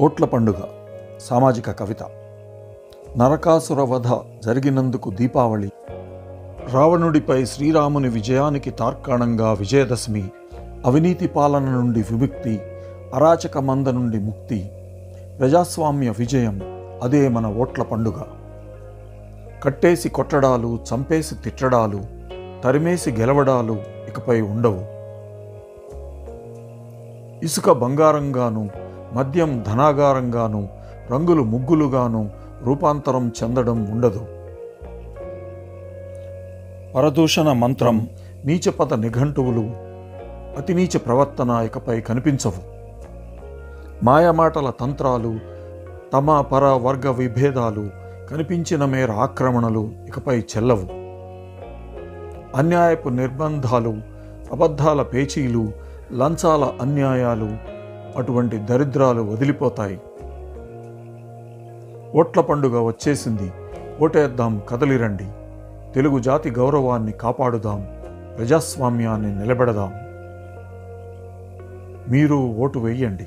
ఓట్ల పండుగ సామాజిక కవిత. నరకాసుర వధ జరిగినందుకు దీపావళి, రావణుడిపై శ్రీరాముని విజయానికి తార్కాణంగా విజయదశమి, అవినీతి పాలన నుండి విముక్తి, అరాచక మంద నుండి ముక్తి, ప్రజాస్వామ్య విజయం, అదే మన ఓట్ల పండుగ. కట్టేసి కొట్టడాలు, చంపేసి తిట్టడాలు, తరిమేసి గెలవడాలు ఇకపై ఉండవు. ఇసుక బంగారంగాను, మద్యం ధనాగారంగాను, రంగులు ముగ్గులుగాను రూపాంతరం చెందడం ఉండదు. పరదూషణ మంత్రం, నీచపద నిఘంటువులు, అతినీచ ప్రవర్తన ఇకపై కనిపించవు. మాయమాటల తంత్రాలు, తమ పర వర్గ విభేదాలు, కనిపించిన మేర ఆక్రమణలు ఇకపై చెల్లవు. అన్యాయపు నిర్బంధాలు, అబద్ధాల పేచీలు, లంచాల అన్యాయాలు, అటువంటి దరిద్రాలు వదిలిపోతాయి. ఓట్ల పండుగ వచ్చేసింది, ఓటేద్దాం కదలిరండి. తెలుగు జాతి గౌరవాన్ని కాపాడుదాం, ప్రజాస్వామ్యాన్ని నిలబెడదాం. మీరు ఓటు వేయండి.